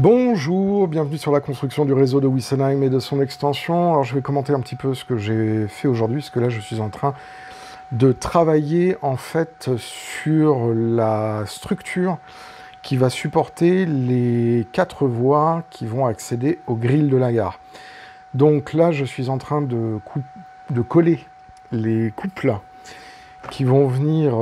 Bonjour, bienvenue sur la construction du réseau de Wissenheim et de son extension. Alors je vais commenter un petit peu ce que j'ai fait aujourd'hui, parce que là je suis en train de travailler en fait sur la structure qui va supporter les 4 voies qui vont accéder au grill de la gare. Donc là je suis en train de coller les couples qui vont venir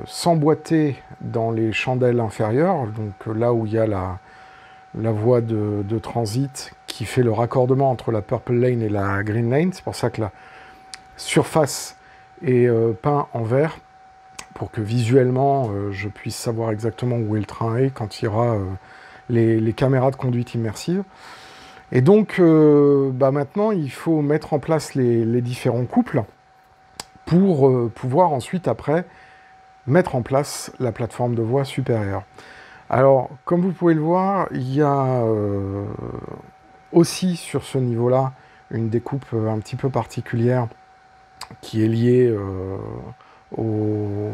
s'emboîter dans les chandelles inférieures, donc là où il y a la voie de transit qui fait le raccordement entre la Purple Lane et la Green Lane. C'est pour ça que la surface est peinte en vert, pour que visuellement je puisse savoir exactement où est le train et quand il y aura les caméras de conduite immersive. Et donc maintenant il faut mettre en place les différents couples pour pouvoir ensuite après mettre en place la plateforme de voie supérieure. Alors, comme vous pouvez le voir, il y a aussi sur ce niveau-là une découpe un petit peu particulière qui est liée aux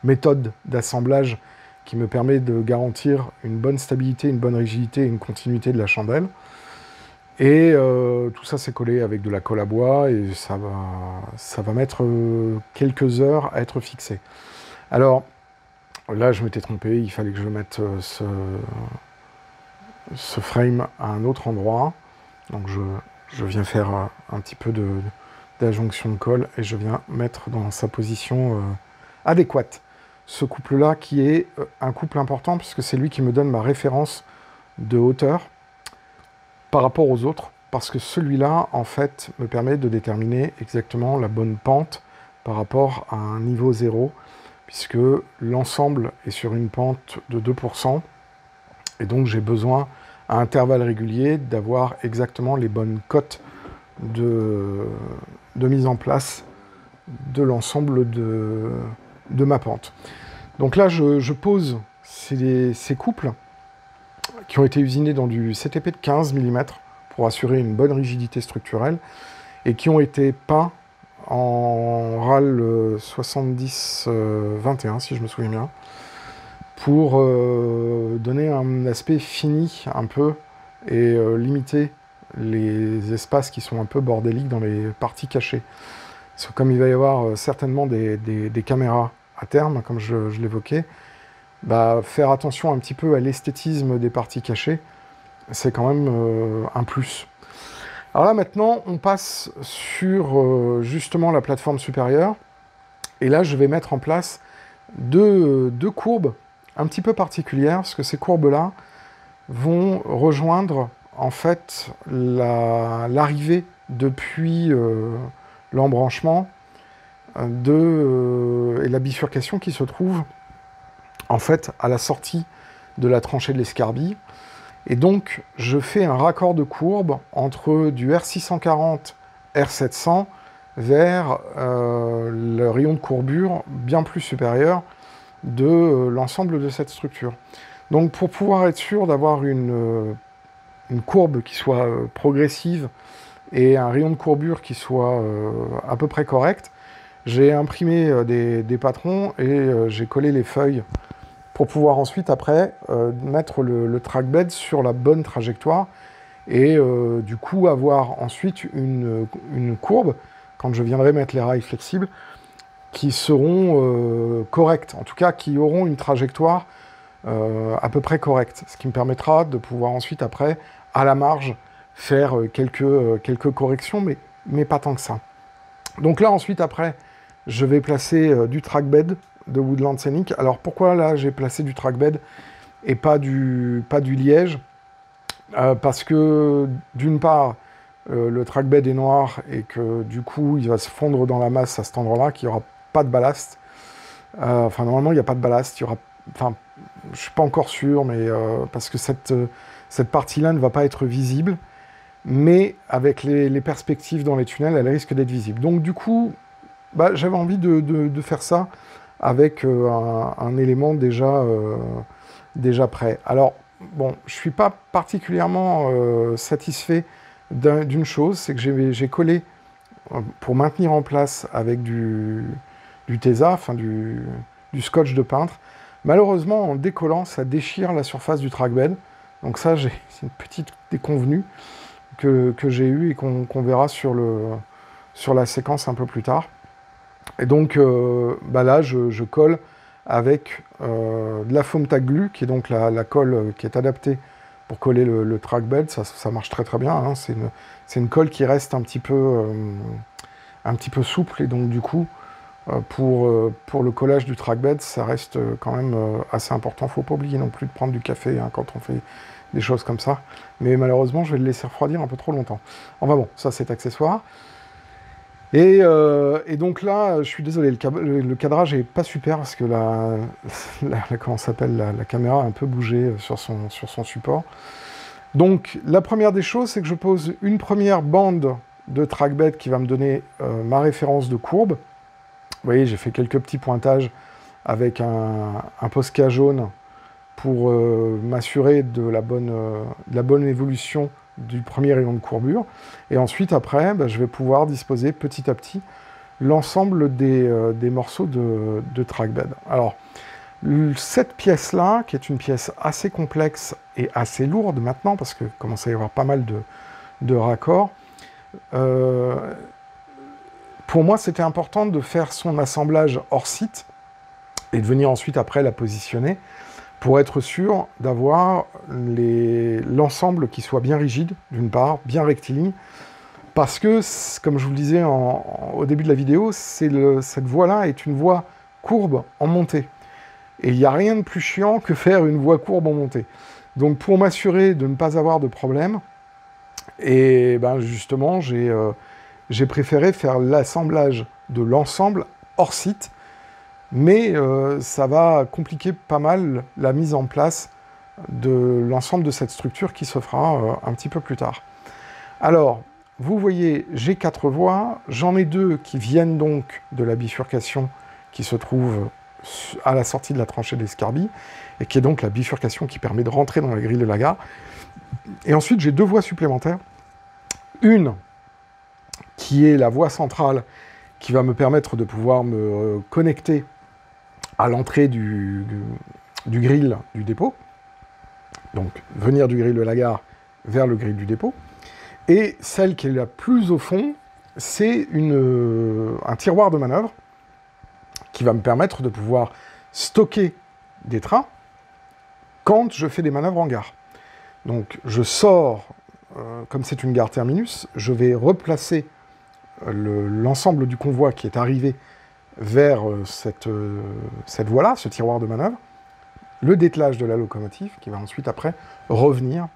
méthodes d'assemblage qui me permet de garantir une bonne stabilité, une bonne rigidité et une continuité de la chandelle. Et tout ça c'est collé avec de la colle à bois et ça va mettre quelques heures à être fixé. Alors, là, je m'étais trompé, il fallait que je mette ce frame à un autre endroit. Donc je viens faire un petit peu d'adjonction de colle et je viens mettre dans sa position adéquate ce couple-là qui est un couple important puisque c'est lui qui me donne ma référence de hauteur par rapport aux autres, parce que celui-là, en fait, me permet de déterminer exactement la bonne pente par rapport à un niveau 0, puisque l'ensemble est sur une pente de 2%, et donc j'ai besoin, à intervalles réguliers, d'avoir exactement les bonnes cotes de mise en place de l'ensemble de ma pente. Donc là, je pose ces couples qui ont été usinés dans du CTP de 15 mm pour assurer une bonne rigidité structurelle, et qui ont été peints en RAL 70-21, si je me souviens bien, pour donner un aspect fini un peu, et limiter les espaces qui sont un peu bordéliques dans les parties cachées. Parce que comme il va y avoir certainement des caméras à terme, comme je l'évoquais, faire attention un petit peu à l'esthétisme des parties cachées, c'est quand même un plus. Alors là, maintenant, on passe sur justement la plateforme supérieure. Et là, je vais mettre en place deux courbes un petit peu particulières, parce que ces courbes-là vont rejoindre, en fait, l'arrivée depuis l'embranchement et la bifurcation qui se trouve, en fait, à la sortie de la tranchée de l'escarbille. Et donc, je fais un raccord de courbe entre du R640, R700 vers le rayon de courbure bien plus supérieur de l'ensemble de cette structure. Donc, pour pouvoir être sûr d'avoir une courbe qui soit progressive et un rayon de courbure qui soit à peu près correct, j'ai imprimé des patrons et j'ai collé les feuilles pour pouvoir ensuite, après, mettre le trackbed sur la bonne trajectoire et du coup avoir ensuite une courbe, quand je viendrai mettre les rails flexibles, qui seront correctes, en tout cas qui auront une trajectoire à peu près correcte, ce qui me permettra de pouvoir ensuite, après, à la marge, faire quelques corrections, mais pas tant que ça. Donc là, ensuite, après, je vais placer du trackbed de Woodland Scenic. Alors pourquoi là j'ai placé du trackbed et pas du liège, parce que d'une part le trackbed est noir et que du coup il va se fondre dans la masse à cet endroit-là, qu'il n'y aura pas de ballast. Enfin normalement il n'y a pas de ballast, il y aura, enfin je suis pas encore sûr, mais parce que cette partie-là ne va pas être visible, mais avec les perspectives dans les tunnels, elle risque d'être visible. Donc du coup, j'avais envie de faire ça avec un élément déjà prêt. Alors, bon, je ne suis pas particulièrement satisfait d'une chose, c'est que j'ai collé, pour maintenir en place avec du Tesa, enfin du scotch de peintre. Malheureusement, en décollant, ça déchire la surface du trackbed, Donc ça, c'est une petite déconvenue que j'ai eue et qu'on verra sur la séquence un peu plus tard. Et donc là, je colle avec de la foam tack glue, qui est donc la colle qui est adaptée pour coller le trackbed. Ça marche très très bien, hein. C'est une colle qui reste un petit peu souple, et donc du coup, pour le collage du trackbed, ça reste quand même assez important. Faut pas oublier non plus de prendre du café, hein, quand on fait des choses comme ça. Mais malheureusement, je vais le laisser refroidir un peu trop longtemps. Enfin bon, ça c'est accessoire. Et donc là, je suis désolé, le cadrage est pas super parce que comment s'appelle, la caméra a un peu bougé sur son support. Donc la première des choses, c'est que je pose une première bande de trackbed qui va me donner ma référence de courbe. Vous voyez, j'ai fait quelques petits pointages avec un Posca jaune pour m'assurer de la bonne évolution du premier rayon de courbure. Et ensuite, après, je vais pouvoir disposer petit à petit l'ensemble des morceaux de trackbed. Alors, cette pièce-là, qui est une pièce assez complexe et assez lourde maintenant, parce que commence à y avoir pas mal de raccords, pour moi, c'était important de faire son assemblage hors site et de venir ensuite, après, la positionner pour être sûr d'avoir l'ensemble qui soit bien rigide, d'une part, bien rectiligne, parce que, comme je vous le disais au début de la vidéo, cette voie-là est une voie courbe en montée. Et il n'y a rien de plus chiant que faire une voie courbe en montée. Donc pour m'assurer de ne pas avoir de problème, et justement, j'ai préféré faire l'assemblage de l'ensemble hors site, mais ça va compliquer pas mal la mise en place de l'ensemble de cette structure qui se fera un petit peu plus tard. Alors, vous voyez, j'ai 4 voies, j'en ai 2 qui viennent donc de la bifurcation qui se trouve à la sortie de la tranchée de l'Escarbie, et qui est donc la bifurcation qui permet de rentrer dans la grille de la gare. Et ensuite, j'ai 2 voies supplémentaires. Une qui est la voie centrale, qui va me permettre de pouvoir me connecter à l'entrée du grill du dépôt. Donc, venir du grill de la gare vers le grill du dépôt. Et celle qui est la plus au fond, c'est un tiroir de manœuvre qui va me permettre de pouvoir stocker des trains quand je fais des manœuvres en gare. Donc, je sors, comme c'est une gare terminus, je vais replacer l'ensemble du convoi qui est arrivé vers cette voie-là, ce tiroir de manœuvre, le dételage de la locomotive, qui va ensuite, après, revenir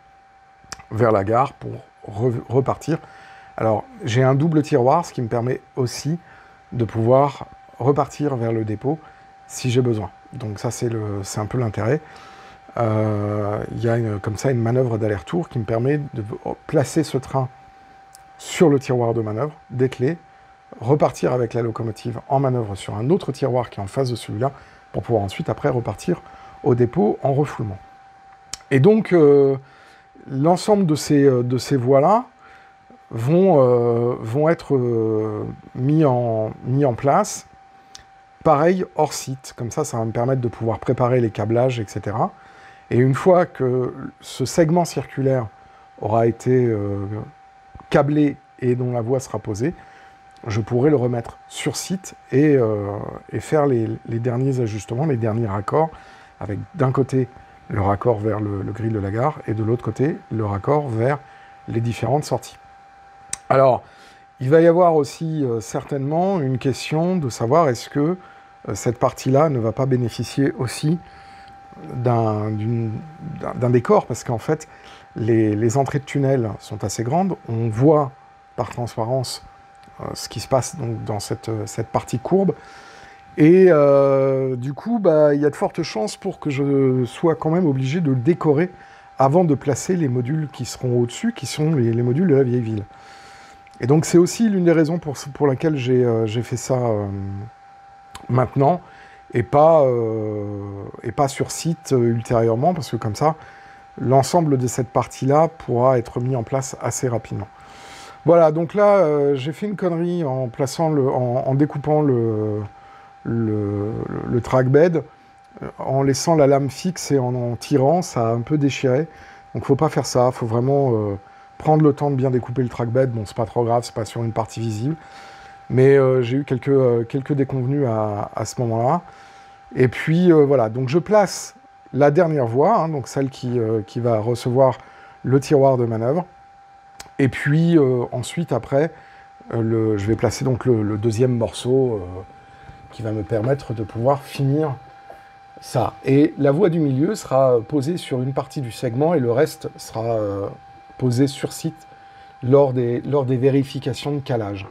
vers la gare pour repartir. Alors, j'ai un double tiroir, ce qui me permet aussi de pouvoir repartir vers le dépôt si j'ai besoin. Donc ça, c'est un peu l'intérêt. Il y a comme ça une manœuvre d'aller-retour qui me permet de placer ce train sur le tiroir de manœuvre, dételer, repartir avec la locomotive en manœuvre sur un autre tiroir qui est en face de celui-là, pour pouvoir ensuite, après, repartir au dépôt en refoulement. Et donc, l'ensemble de ces voies-là vont être mis en place, pareil, hors site. Comme ça va me permettre de pouvoir préparer les câblages, etc. Et une fois que ce segment circulaire aura été câblé et dont la voie sera posée, je pourrai le remettre sur site et faire les derniers ajustements, les derniers raccords, avec d'un côté le raccord vers le grill de la gare et de l'autre côté le raccord vers les différentes sorties. Alors, il va y avoir aussi certainement une question de savoir est-ce que cette partie-là ne va pas bénéficier aussi d'un décor, parce qu'en fait, les entrées de tunnel sont assez grandes. On voit par transparence ce qui se passe donc, dans cette partie courbe. Et du coup, il y a de fortes chances pour que je sois quand même obligé de le décorer avant de placer les modules qui seront au-dessus, qui sont les modules de la vieille ville. Et donc c'est aussi l'une des raisons pour laquelle j'ai fait ça maintenant, et pas sur site ultérieurement, parce que comme ça, l'ensemble de cette partie-là pourra être mis en place assez rapidement. Voilà, donc là, j'ai fait une connerie en découpant le trackbed, en laissant la lame fixe et en tirant, ça a un peu déchiré. Donc faut pas faire ça, faut vraiment prendre le temps de bien découper le trackbed. Bon, c'est pas trop grave, c'est pas sur une partie visible. Mais j'ai eu quelques déconvenues à ce moment-là. Et puis voilà, donc je place la dernière voie, hein, donc celle qui va recevoir le tiroir de manœuvre. Et puis ensuite, après, je vais placer donc le deuxième morceau qui va me permettre de pouvoir finir ça. Et la voie du milieu sera posée sur une partie du segment et le reste sera posé sur site lors des vérifications de calage.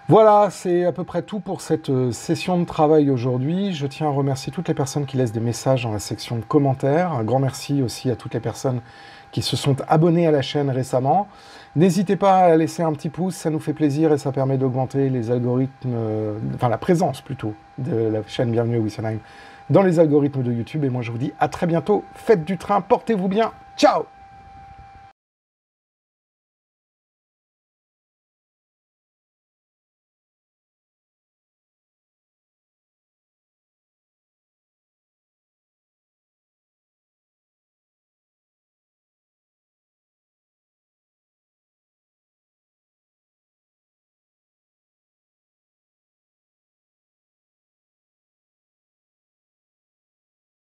Voilà, c'est à peu près tout pour cette session de travail aujourd'hui. Je tiens à remercier toutes les personnes qui laissent des messages dans la section de commentaires. Un grand merci aussi à toutes les personnes qui se sont abonnées à la chaîne récemment. N'hésitez pas à laisser un petit pouce, ça nous fait plaisir et ça permet d'augmenter les algorithmes, enfin la présence plutôt de la chaîne Bienvenue à Wessenheim dans les algorithmes de YouTube. Et moi je vous dis à très bientôt, faites du train, portez-vous bien, ciao!